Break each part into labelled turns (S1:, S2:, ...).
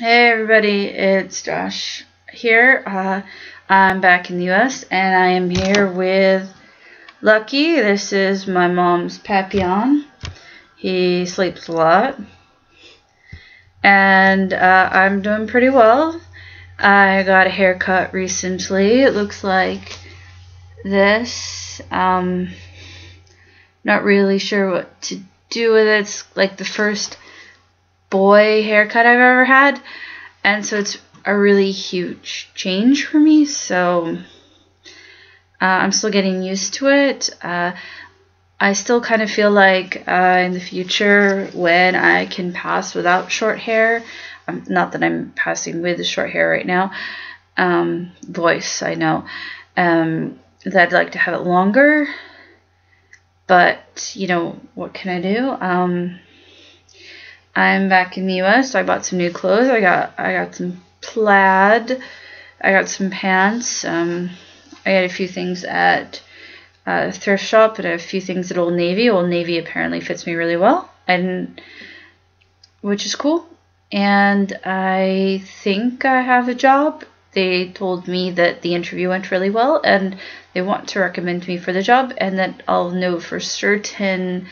S1: Hey everybody, it's Josh here. I'm back in the US and I am here with Lucky. This is my mom's Papillon. He sleeps a lot. And I'm doing pretty well. I got a haircut recently. It looks like this. Not really sure what to do with it. It's like the first boy haircut I've ever had, and so it's a really huge change for me, so I'm still getting used to it. I still kind of feel like in the future when I can pass without short hair, not that I'm passing with the short hair right now, voice, I know, that I'd like to have it longer, but you know, what can I do? I'm back in the US. I bought some new clothes. I got some plaid. I got some pants. I got a few things at a thrift shop and a few things at Old Navy. Old Navy apparently fits me really well, and which is cool. And I think I have a job. They told me that the interview went really well and they want to recommend me for the job, and that I'll know for certain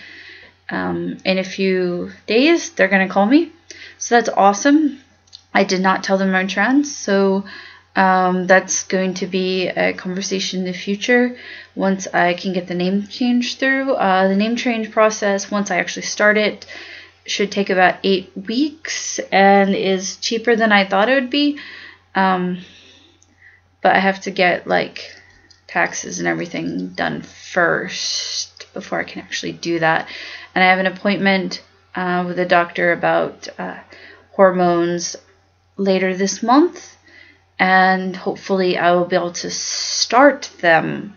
S1: in a few days they're going to call me. So that's awesome. I did not tell them I'm trans, so that's going to be a conversation in the future once I can get the name change through. The name change process, once I actually start it, should take about 8 weeks and is cheaper than I thought it would be. But I have to get like taxes and everything done first before I can actually do that. And I have an appointment with a doctor about hormones later this month, and hopefully I will be able to start them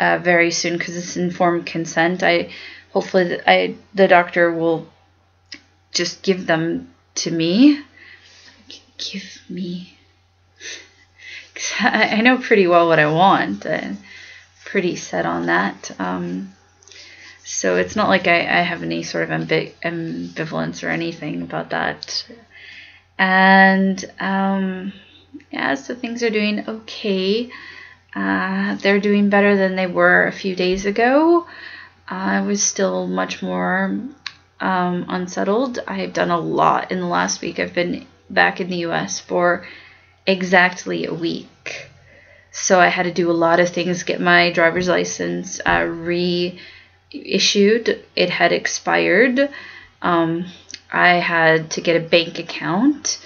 S1: very soon because it's informed consent. Hopefully the doctor will just give them to me. Give me. I know pretty well what I want. I'm pretty set on that. So it's not like I have any sort of ambivalence or anything about that. And yeah, so things are doing okay. They're doing better than they were a few days ago. I was still much more unsettled. I've done a lot in the last week. I've been back in the US for exactly a week. So I had to do a lot of things, get my driver's license reissued. It had expired. I had to get a bank account.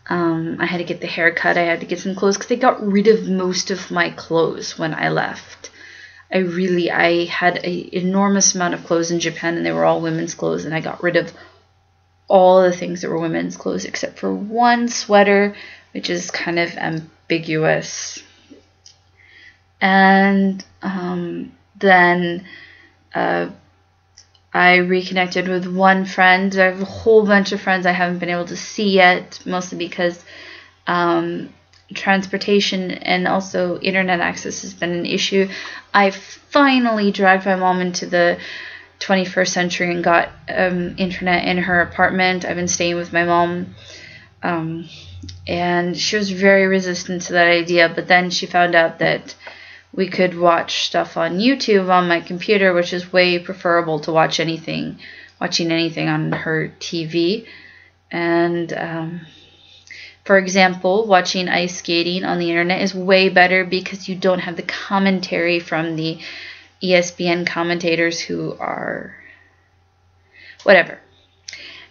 S1: I had to get the haircut. I had to get some clothes because they got rid of most of my clothes when I left. I had an enormous amount of clothes in Japan, and they were all women's clothes, and I got rid of all the things that were women's clothes except for one sweater, which is kind of ambiguous. And then I reconnected with one friend. I have a whole bunch of friends I haven't been able to see yet, mostly because transportation and also internet access has been an issue. I finally dragged my mom into the 21st century and got internet in her apartment. I've been staying with my mom, and she was very resistant to that idea, but then she found out that we could watch stuff on YouTube on my computer, which is way preferable to watching anything on her TV. And for example, watching ice skating on the internet is way better because you don't have the commentary from the ESPN commentators who are whatever.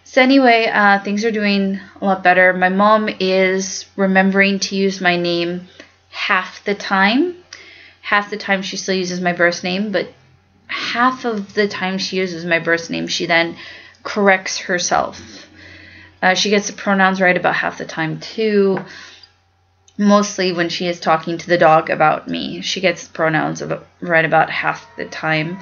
S1: So anyway, things are doing a lot better. My mom is remembering to use my name half the time. Half the time she still uses my birth name, but half of the time she uses my birth name, she then corrects herself. She gets the pronouns right about half the time too. Mostly when she is talking to the dog about me, she gets the pronouns right about half the time.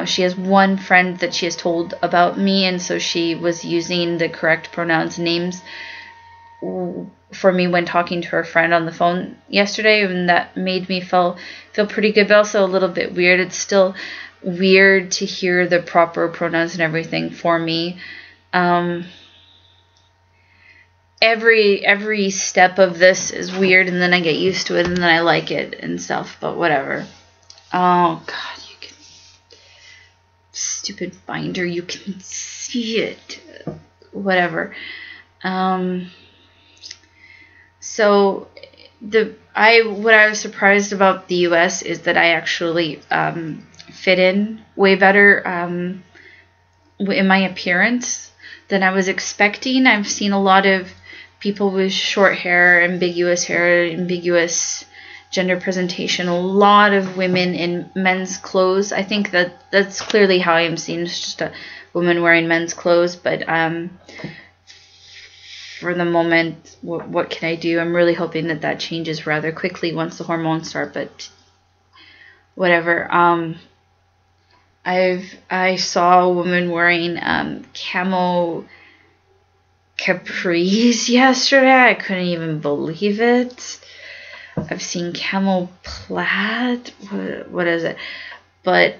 S1: She has one friend that she has told about me, and so she was using the correct pronouns names for me when talking to her friend on the phone yesterday, and that made me feel pretty good, but also a little bit weird. It's still weird to hear the proper pronouns and everything for me. And every step of this is weird, and then I get used to it, and then I like it and stuff. But whatever. Oh God, you can stupid binder. You can see it. Whatever. So what I was surprised about the U.S. is that I actually fit in way better in my appearance than I was expecting. I've seen a lot of people with short hair, ambiguous gender presentation, a lot of women in men's clothes. I think that's clearly how I am seen. It's just a woman wearing men's clothes, but for the moment, what can I do? I'm really hoping that changes rather quickly once the hormones start, but whatever. I saw a woman wearing camo capris yesterday. I couldn't even believe it. I've seen camo plaid. What is it? But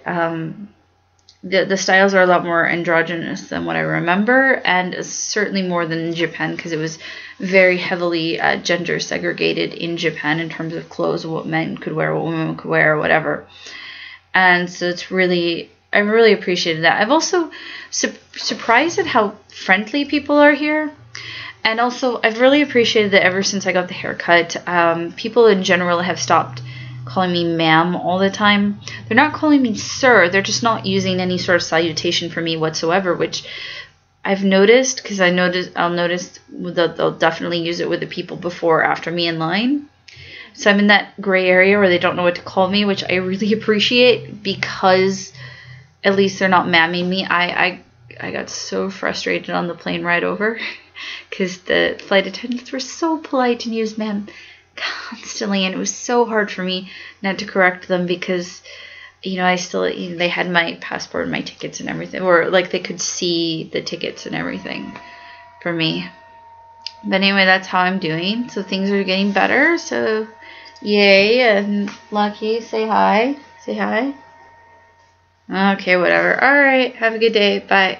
S1: the styles are a lot more androgynous than what I remember, and certainly more than in Japan, because it was very heavily gender segregated in Japan in terms of clothes, what men could wear, what women could wear, or whatever. And so I really appreciated that. I've also surprised at how friendly people are here. And also, I've really appreciated that ever since I got the haircut, people in general have stopped calling me ma'am all the time. They're not calling me sir. They're just not using any sort of salutation for me whatsoever, which I've noticed, because I'll notice that they'll definitely use it with the people before or after me in line. So I'm in that gray area where they don't know what to call me, which I really appreciate, because at least they're not mamming me. I got so frustrated on the plane ride over because the flight attendants were so polite and used ma'am constantly, and it was so hard for me not to correct them, because they had my passport and my tickets and everything, or like they could see the tickets and everything for me. But anyway, that's how I'm doing. So things are getting better. So yay. And Lucky, say hi. Okay, whatever. All right, have a good day. Bye.